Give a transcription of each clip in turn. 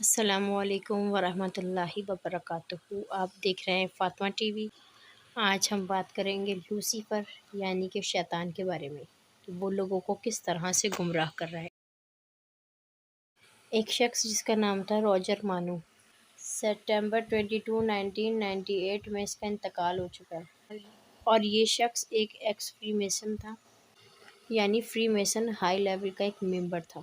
السلام علیکم ورحمۃ اللہ وبرکاتہ۔ آپ دیکھ رہے ہیں فاطمہ ٹی وی۔ آج ہم بات کریں گے لوسیفر یعنی کہ شیطان کے بارے میں کہ وہ لوگوں کو کس طرح سے گمراہ کر رہا ہے۔ ایک شخص جس کا نام تھا روجر مانو، سپٹمبر 22 1998 میں اس کا انتقال ہو چکا ہے، اور یہ شخص ایک ایکس فری میسن تھا، یعنی فری میسن ہائی لیول کا ایک ممبر تھا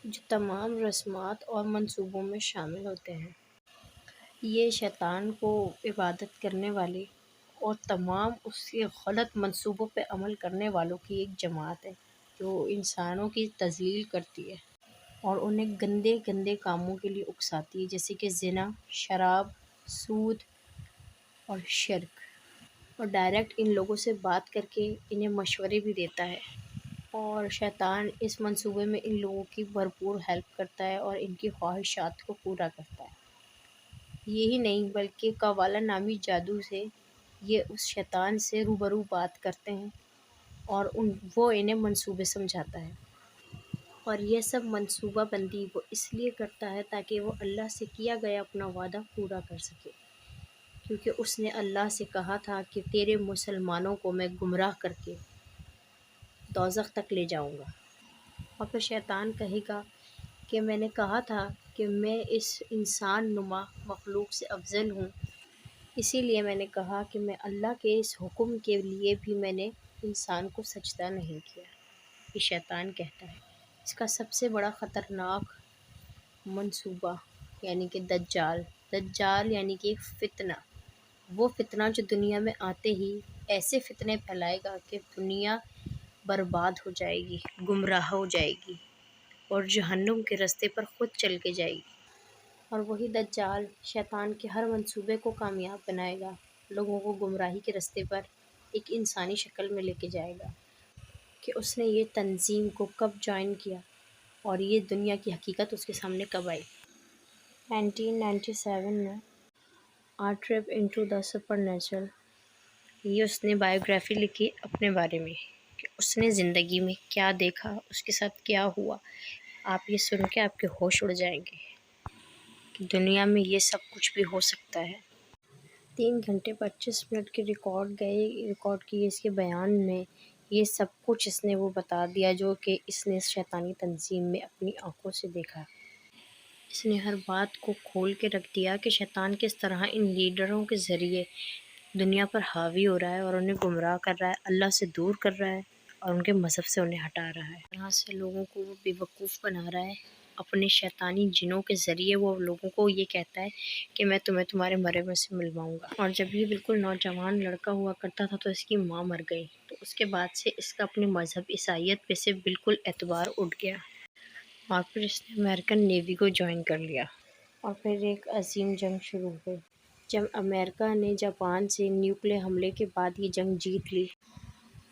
جو تمام رسومات اور منصوبوں میں شامل ہوتے ہیں۔ یہ شیطان کو عبادت کرنے والے اور تمام اس کے غلط منصوبوں پہ عمل کرنے والوں کی ایک جماعت ہے جو انسانوں کی تذلیل کرتی ہے اور انہیں گندے گندے کاموں کے لیے اکساتی ہے، جیسے کہ زنا، شراب، سود اور شرک، اور ڈائریکٹ ان لوگوں سے بات کر کے انہیں مشورے بھی دیتا ہے، اور شیطان اس منصوبے میں ان لوگوں کی بھرپور ہیلپ کرتا ہے اور ان کی خواہشات کو پورا کرتا ہے۔ یہی نہیں بلکہ قوالا نامی جادو سے یہ اس شیطان سے روبرو بات کرتے ہیں اور وہ انہیں منصوبے سمجھاتا ہے، اور یہ سب منصوبہ بندی وہ اس لیے کرتا ہے تاکہ وہ اللہ سے کیا گیا اپنا وعدہ پورا کر سکے، کیونکہ اس نے اللہ سے کہا تھا کہ تیرے مسلمانوں کو میں گمراہ کر کے دوزخ تک لے جاؤں گا، اور پھر شیطان کہے گا کہ میں نے کہا تھا کہ میں اس انسان نما مخلوق سے افضل ہوں، اسی لیے میں نے کہا کہ میں اللہ کے اس حکم کے لیے بھی میں نے انسان کو سجدہ نہیں کیا۔ یہ شیطان کہتا ہے۔ اس کا سب سے بڑا خطرناک منصوبہ یعنی کہ دجال یعنی کہ ایک فتنہ، وہ فتنہ جو دنیا میں آتے ہی ایسے فتنے پھیلائے گا کہ دنیا برباد ہو جائے گی، گمراہ ہو جائے گی اور جہنم کے راستے پر خود چل کے جائے گی، اور وہی دجال شیطان کے ہر منصوبے کو کامیاب بنائے گا، لوگوں کو گمراہی کے راستے پر ایک انسانی شکل میں لے کے جائے گا کہ اس نے یہ تنظیم کو کب جوائن کیا اور یہ دنیا کی حقیقت اس کے سامنے کب آئی۔ 1997 میں a trip into the supernatural, یہ اس نے بائیوگرافی لکھی اپنے بارے میں کہ اس نے زندگی میں کیا دیکھا، اس کے ساتھ کیا ہوا۔ آپ یہ سن کے آپ کے ہوش اڑ جائیں گے کہ دنیا میں یہ سب کچھ بھی ہو سکتا ہے۔ 3 گھنٹے 25 منٹ کے ریکارڈ کیے اس کے بیان میں یہ سب کچھ اس نے وہ بتا دیا جو کہ اس نے شیطانی تنظیم میں اپنی آنکھوں سے دیکھا۔ اس نے ہر بات کو کھول کے رکھ دیا کہ شیطان کس طرح ان لیڈروں کے ذریعے دنیا پر حاوی ہو رہا ہے اور انہیں گمراہ کر رہا ہے، اللہ سے دور کر رہا ہے اور ان کے مذہب سے انہیں ہٹا رہا ہے۔ اس طرح سے لوگوں کو وہ بے وقوف بنا رہا ہے، اپنے شیطانی جنوں کے ذریعے وہ لوگوں کو یہ کہتا ہے کہ میں تمہیں تمہارے مرے ہوئے سے ملواؤں گا۔ اور جب یہ بالکل نوجوان لڑکا ہوا کرتا تھا تو اس کی ماں مر گئی، تو اس کے بعد سے اس کا اپنے مذہب عیسائیت پہ سے بالکل اعتبار اٹھ گیا، اور پھر اس نے امریکن نیوی کو جوائن کر لیا، اور پھر ایک عظیم جنگ شروع ہو گئی۔ جب امریکہ نے جاپان سے نیوکلیئر حملے کے بعد یہ جنگ جیت لی،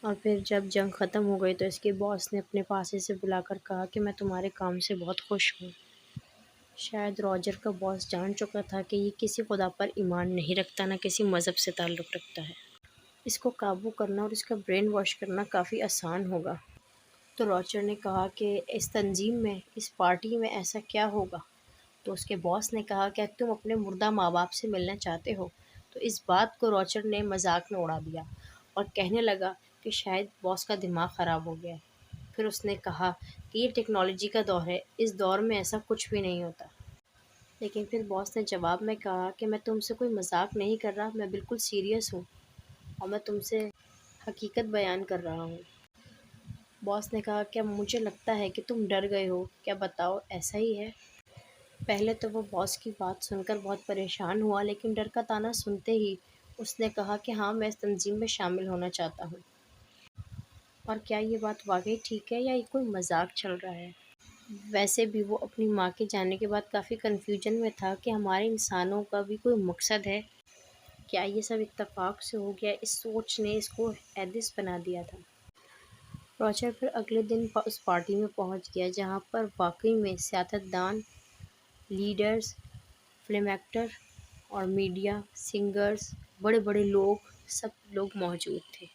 اور پھر جب جنگ ختم ہو گئی تو اس کے باس نے اپنے پاس سے بلا کر کہا کہ میں تمہارے کام سے بہت خوش ہوں۔ شاید روجر کا باس جان چکا تھا کہ یہ کسی خدا پر ایمان نہیں رکھتا، نہ کسی مذہب سے تعلق رکھتا ہے، اس کو قابو کرنا اور اس کا برین واش کرنا کافی آسان ہوگا۔ تو روجر نے کہا کہ اس تنظیم میں، اس پارٹی میں ایسا کیا ہوگا؟ تو اس کے باس نے کہا کہ تم اپنے مردہ ماں باپ سے ملنا چاہتے ہو؟ تو اس بات کو روجر نے مذاق میں اڑا دیا اور کہنے لگا کہ شاید باس کا دماغ خراب ہو گیا ہے۔ پھر اس نے کہا کہ یہ ٹیکنالوجی کا دور ہے، اس دور میں ایسا کچھ بھی نہیں ہوتا۔ لیکن پھر باس نے جواب میں کہا کہ میں تم سے کوئی مذاق نہیں کر رہا، میں بالکل سیریس ہوں اور میں تم سے حقیقت بیان کر رہا ہوں۔ باس نے کہا کیا مجھے لگتا ہے کہ تم ڈر گئے ہو، کیا بتاؤ ایسا ہی ہے؟ پہلے تو وہ باس کی بات سن کر بہت پریشان ہوا، لیکن ڈر کا طعنہ سنتے ہی اس نے کہا کہ ہاں میں اس تنظیم میں شامل ہونا چاہتا ہوں۔ اور کیا یہ بات واقعی ٹھیک ہے یا یہ کوئی مذاق چل رہا ہے؟ ویسے بھی وہ اپنی ماں کے جانے کے بعد کافی کنفیوژن میں تھا کہ ہمارے انسانوں کا بھی کوئی مقصد ہے، کیا یہ سب اتفاق سے ہو گیا؟ اس سوچ نے اس کو حیران بنا دیا تھا۔ روجر پھر اگلے دن اس پارٹی میں پہنچ گیا جہاں پر واقعی میں سیاست دان، لیڈرز، فلم ایکٹر اور میڈیا، سنگرز، بڑے بڑے لوگ، سب لوگ موجود تھے۔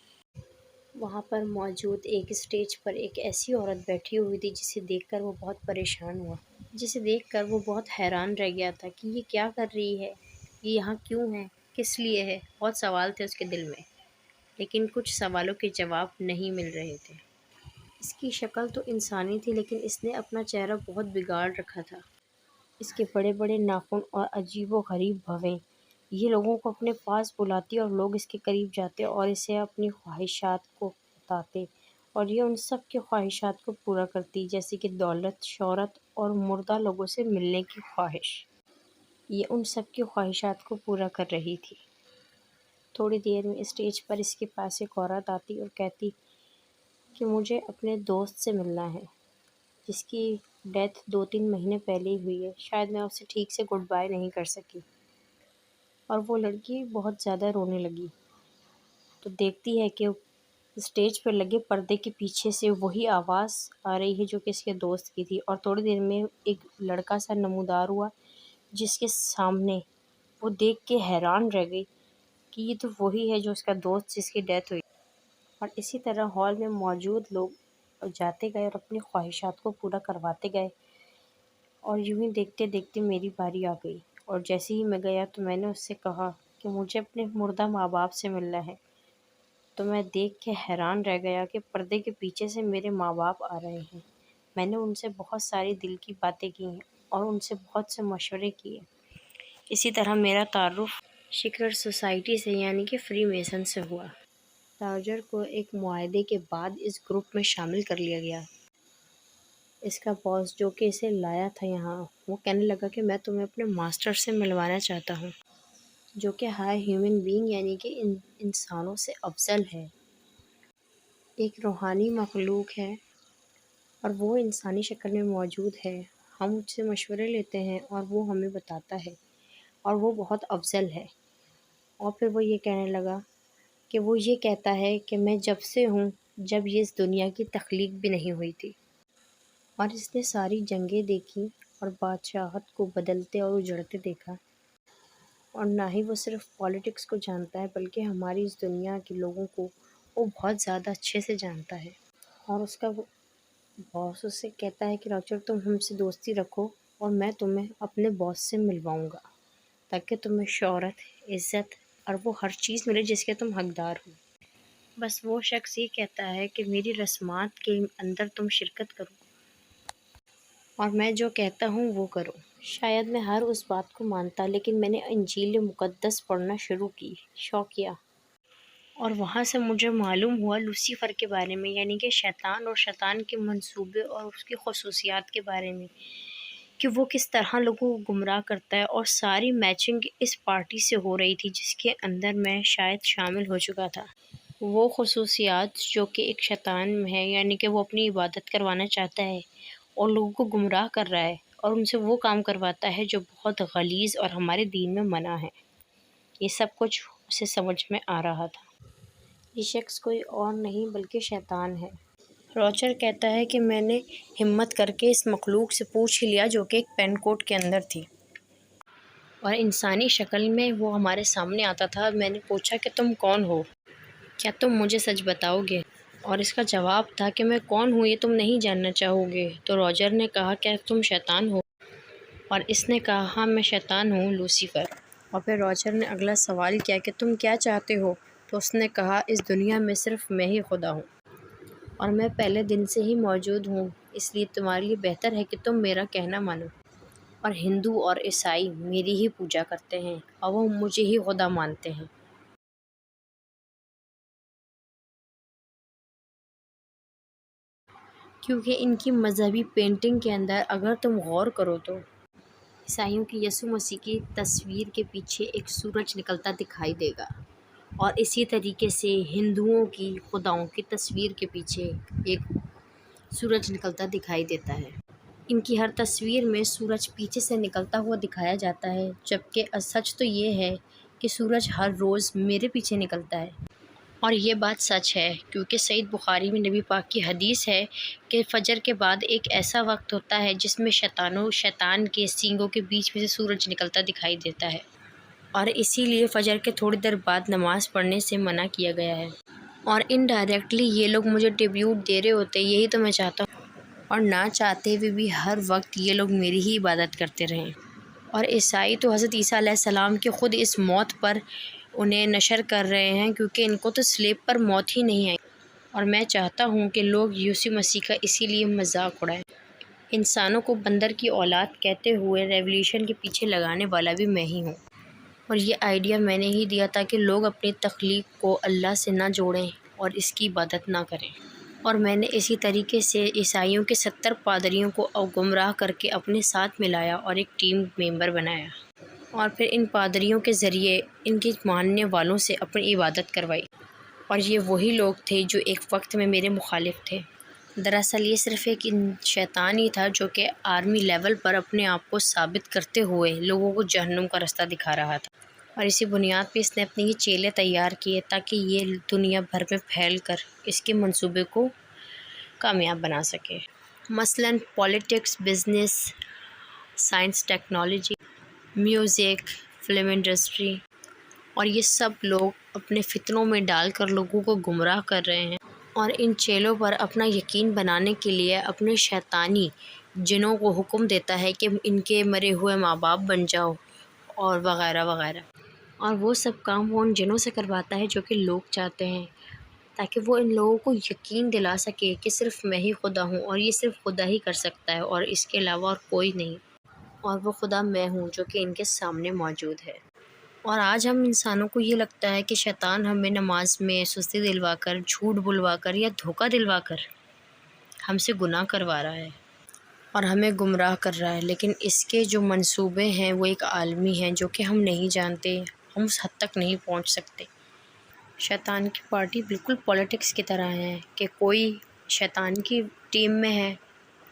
وہاں پر موجود ایک اسٹیج پر ایک ایسی عورت بیٹھی ہوئی تھی جسے دیکھ کر وہ بہت پریشان ہوا۔ جسے دیکھ کر وہ بہت حیران رہ گیا تھا کہ یہ کیا کر رہی ہے، یہ یہاں کیوں ہے، کس لیے ہے۔ بہت سوال تھے اس کے دل میں، لیکن کچھ سوالوں کے جواب نہیں مل رہے تھے۔ اس کی شکل تو انسانی تھی، لیکن اس نے اپنا چہرہ بہت بگاڑ رکھا تھا۔ اس کے بڑے بڑے ناخن اور عجیب و غریب بھویں یہ لوگوں کو اپنے پاس بلاتی اور لوگ اس کے قریب جاتے اور اسے اپنی خواہشات کو بتاتے اور یہ ان سب کی خواہشات کو پورا کرتی، جیسے کہ دولت، شہرت اور مردہ لوگوں سے ملنے کی خواہش۔ یہ ان سب کی خواہشات کو پورا کر رہی تھی۔ تھوڑی دیر میں اسٹیج پر اس کے پاس ایک عورت آتی اور کہتی کہ مجھے اپنے دوست سے ملنا ہے، جس کی ڈیتھ 2-3 مہینے پہلے ہی ہوئی ہے۔ شاید میں اسے ٹھیک سے گڈ بائی نہیں کر سکی۔ اور وہ لڑکی بہت زیادہ رونے لگی تو دیکھتی ہے کہ اسٹیج پر لگے پردے کے پیچھے سے وہی آواز آ رہی ہے جو کہ اس کے دوست کی تھی، اور تھوڑی دیر میں ایک لڑکا سا نمودار ہوا جس کے سامنے وہ دیکھ کے حیران رہ گئی کہ یہ تو وہی ہے جو اس کا دوست جس کی ڈیتھ ہوئی۔ اور اسی طرح ہال میں موجود لوگ جاتے گئے اور اپنی خواہشات کو پورا کرواتے گئے، اور یوں ہی دیکھتے دیکھتے میری باری آ گئی، اور جیسے ہی میں گیا تو میں نے اس سے کہا کہ مجھے اپنے مردہ ماں باپ سے ملنا ہے۔ تو میں دیکھ کے حیران رہ گیا کہ پردے کے پیچھے سے میرے ماں باپ آ رہے ہیں۔ میں نے ان سے بہت ساری دل کی باتیں کی ہیں اور ان سے بہت سے مشورے کیے۔ اسی طرح میرا تعارف سیکرٹ سوسائٹی سے یعنی کہ فری میسن سے ہوا۔ راجر کو ایک معاہدے کے بعد اس گروپ میں شامل کر لیا گیا۔ اس کا باس جو کہ اسے لایا تھا یہاں، وہ کہنے لگا کہ میں تمہیں اپنے ماسٹر سے ملوانا چاہتا ہوں، جو کہ ہائی ہیومن بینگ یعنی کہ انسانوں سے افضل ہے، ایک روحانی مخلوق ہے اور وہ انسانی شکل میں موجود ہے۔ ہم اس سے مشورے لیتے ہیں اور وہ ہمیں بتاتا ہے اور وہ بہت افضل ہے۔ اور پھر وہ یہ کہنے لگا کہ وہ یہ کہتا ہے کہ میں جب سے ہوں جب یہ اس دنیا کی تخلیق بھی نہیں ہوئی تھی، اور اس نے ساری جنگیں دیکھی اور بادشاہت کو بدلتے اور اجڑتے دیکھا، اور نہ ہی وہ صرف پالیٹکس کو جانتا ہے بلکہ ہماری اس دنیا کے لوگوں کو وہ بہت زیادہ اچھے سے جانتا ہے۔ اور اس کا باس اس سے کہتا ہے کہ راجر تم ہم سے دوستی رکھو اور میں تمہیں اپنے باس سے ملواؤں گا، تاکہ تمہیں شہرت، عزت اور وہ ہر چیز ملے جس کے تم حقدار ہو۔ بس وہ شخص یہ کہتا ہے کہ میری رسومات کے اندر تم شرکت کرو اور میں جو کہتا ہوں وہ کرو۔ شاید میں ہر اس بات کو مانتا، لیکن میں نے انجیل مقدس پڑھنا شروع کی، شوقیہ، اور وہاں سے مجھے معلوم ہوا لوسیفر کے بارے میں، یعنی کہ شیطان اور شیطان کے منصوبے اور اس کی خصوصیات کے بارے میں، کہ وہ کس طرح لوگوں کو گمراہ کرتا ہے۔ اور ساری میچنگ اس پارٹی سے ہو رہی تھی جس کے اندر میں شاید شامل ہو چکا تھا۔ وہ خصوصیات جو کہ ایک شیطان میں ہے، یعنی کہ وہ اپنی عبادت کروانا چاہتا ہے اور لوگوں کو گمراہ کر رہا ہے اور ان سے وہ کام کرواتا ہے جو بہت غلیظ اور ہمارے دین میں منع ہے۔ یہ سب کچھ اسے سمجھ میں آ رہا تھا۔ یہ شخص کوئی اور نہیں بلکہ شیطان ہے۔ راجر کہتا ہے کہ میں نے ہمت کر کے اس مخلوق سے پوچھ ہی لیا جو کہ ایک پین کوٹ کے اندر تھی اور انسانی شکل میں وہ ہمارے سامنے آتا تھا۔ میں نے پوچھا کہ تم کون ہو، کیا تم مجھے سچ بتاؤ گے؟ اور اس کا جواب تھا کہ میں کون ہوں یہ تم نہیں جاننا چاہو گے۔ تو راجر نے کہا کیا تم شیطان ہو؟ اور اس نے کہا ہاں میں شیطان ہوں، لوسیفر۔ اور پھر راجر نے اگلا سوال کیا کہ تم کیا چاہتے ہو؟ تو اس نے کہا اس دنیا میں صرف میں ہی خدا ہوں اور میں پہلے دن سے ہی موجود ہوں، اس لیے تمہارے لیے بہتر ہے کہ تم میرا کہنا مانو۔ اور ہندو اور عیسائی میری ہی پوجا کرتے ہیں اور وہ مجھے ہی خدا مانتے ہیں۔ کیونکہ ان کی مذہبی پینٹنگ کے اندر اگر تم غور کرو تو عیسائیوں کی یسوع مسیح کی تصویر کے پیچھے ایک سورج نکلتا دکھائی دے گا، اور اسی طریقے سے ہندوؤں کی خداؤں کی تصویر کے پیچھے ایک سورج نکلتا دکھائی دیتا ہے۔ ان کی ہر تصویر میں سورج پیچھے سے نکلتا ہوا دکھایا جاتا ہے، جبکہ سچ تو یہ ہے کہ سورج ہر روز میرے پیچھے نکلتا ہے۔ اور یہ بات سچ ہے کیونکہ صحیح بخاری میں نبی پاک کی حدیث ہے کہ فجر کے بعد ایک ایسا وقت ہوتا ہے جس میں شیطان کے سینگوں کے بیچ میں سے سورج نکلتا دکھائی دیتا ہے، اور اسی لیے فجر کے تھوڑی دیر بعد نماز پڑھنے سے منع کیا گیا ہے۔ اور انڈائریکٹلی یہ لوگ مجھے ٹریبیوٹ دے رہے ہوتے، یہی تو میں چاہتا ہوں اور نہ چاہتے ہوئے بھی ہر وقت یہ لوگ میری ہی عبادت کرتے رہیں۔ اور عیسائی تو حضرت عیسیٰ علیہ السلام کے خود اس موت پر انہیں نشر کر رہے ہیں، کیونکہ ان کو تو سلیب پر موت ہی نہیں آئی۔ اور میں چاہتا ہوں کہ لوگ یسوع مسیح کا اسی لیے مذاق اڑائیں۔ انسانوں کو بندر کی اولاد کہتے ہوئے ریولیوشن کے پیچھے لگانے والا بھی میں ہی ہوں، اور یہ آئیڈیا میں نے ہی دیا تاکہ لوگ اپنی تخلیق کو اللہ سے نہ جوڑیں اور اس کی عبادت نہ کریں۔ اور میں نے اسی طریقے سے عیسائیوں کے 70 پادریوں کو گمراہ کر کے اپنے ساتھ ملایا اور ایک ٹیم ممبر بنایا، اور پھر ان پادریوں کے ذریعے ان کے ماننے والوں سے اپنی عبادت کروائی۔ اور یہ وہی لوگ تھے جو ایک وقت میں میرے مخالف تھے۔ دراصل یہ صرف ایک شیطان ہی تھا جو کہ آرمی لیول پر اپنے آپ کو ثابت کرتے ہوئے لوگوں کو جہنم کا رستہ دکھا رہا تھا، اور اسی بنیاد پہ اس نے اپنے یہ چیلے تیار کیے تاکہ یہ دنیا بھر میں پھیل کر اس کے منصوبے کو کامیاب بنا سکے۔ مثلاً politics, business, science, technology, music, film industry, اور یہ سب لوگ اپنے فتنوں میں ڈال کر لوگوں کو گمراہ کر رہے ہیں، اور ان چیلوں پر اپنا یقین بنانے کے لیے اپنے شیطانی جنوں کو حکم دیتا ہے کہ ان کے مرے ہوئے ماں باپ بن جاؤ، اور وغیرہ وغیرہ۔ اور وہ سب کام وہ ان جنوں سے کرواتا ہے جو کہ لوگ چاہتے ہیں، تاکہ وہ ان لوگوں کو یقین دلا سکے کہ صرف میں ہی خدا ہوں، اور یہ صرف خدا ہی کر سکتا ہے، اور اس کے علاوہ اور کوئی نہیں، اور وہ خدا میں ہوں جو کہ ان کے سامنے موجود ہے۔ اور آج ہم انسانوں کو یہ لگتا ہے کہ شیطان ہمیں نماز میں سستی دلوا کر، جھوٹ بلوا کر یا دھوکہ دلوا کر ہم سے گناہ کروا رہا ہے اور ہمیں گمراہ کر رہا ہے، لیکن اس کے جو منصوبے ہیں وہ ایک عالمی ہیں جو کہ ہم نہیں جانتے، ہم اس حد تک نہیں پہنچ سکتے۔ شیطان کی پارٹی بالکل پولیٹکس کی طرح ہے کہ کوئی شیطان کی ٹیم میں ہے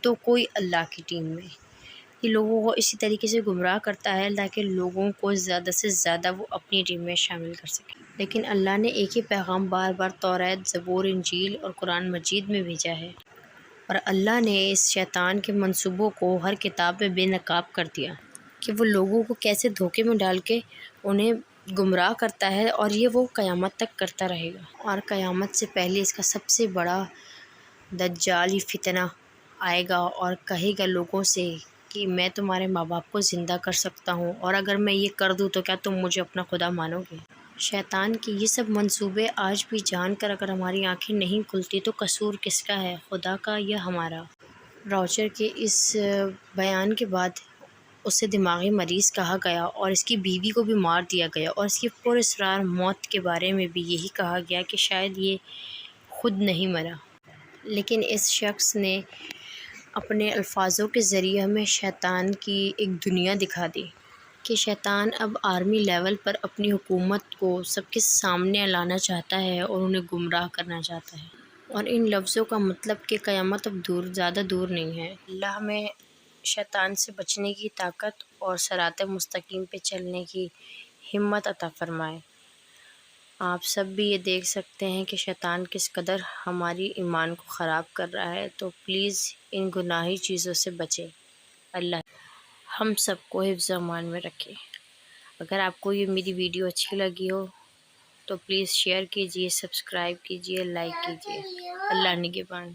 تو کوئی اللہ کی ٹیم میں۔ یہ لوگوں کو اسی طریقے سے گمراہ کرتا ہے تاکہ لوگوں کو زیادہ سے زیادہ وہ اپنی ٹیم میں شامل کر سکے۔ لیکن اللہ نے ایک ہی پیغام بار بار توریت، زبور، انجیل اور قرآن مجید میں بھیجا ہے، اور اللہ نے اس شیطان کے منصوبوں کو ہر کتاب میں بے نقاب کر دیا کہ وہ لوگوں کو کیسے دھوکے میں ڈال کے انہیں گمراہ کرتا ہے، اور یہ وہ قیامت تک کرتا رہے گا۔ اور قیامت سے پہلے اس کا سب سے بڑا دجالی فتنہ آئے گا اور کہے گا لوگوں سے کہ میں تمہارے ماں باپ کو زندہ کر سکتا ہوں، اور اگر میں یہ کر دوں تو کیا تم مجھے اپنا خدا مانو گے؟ شیطان کی یہ سب منصوبے آج بھی جان کر اگر ہماری آنکھیں نہیں کھلتی تو قصور کس کا ہے، خدا کا یا ہمارا؟ راؤچر کے اس بیان کے بعد اسے دماغی مریض کہا گیا، اور اس کی بیوی کو بھی مار دیا گیا، اور اس کی پراسرار موت کے بارے میں بھی یہی کہا گیا کہ شاید یہ خود نہیں مرا، لیکن اس شخص نے اپنے الفاظوں کے ذریعے ہمیں شیطان کی ایک دنیا دکھا دی کہ شیطان اب آرمی لیول پر اپنی حکومت کو سب کے سامنے لانا چاہتا ہے اور انہیں گمراہ کرنا چاہتا ہے۔ اور ان لفظوں کا مطلب کہ قیامت اب زیادہ دور نہیں ہے۔ اللہ ہمیں شیطان سے بچنے کی طاقت اور صراط مستقیم پہ چلنے کی ہمت عطا فرمائے۔ آپ سب بھی یہ دیکھ سکتے ہیں کہ شیطان کس قدر ہماری ایمان کو خراب کر رہا ہے، تو پلیز ان گناہی چیزوں سے بچیں۔ اللہ ہم سب کو حفظ و امان میں رکھے۔ اگر آپ کو یہ میری ویڈیو اچھی لگی ہو تو پلیز شیئر کیجیے، سبسکرائب کیجیے، لائک کیجیے۔ اللہ نگہبان۔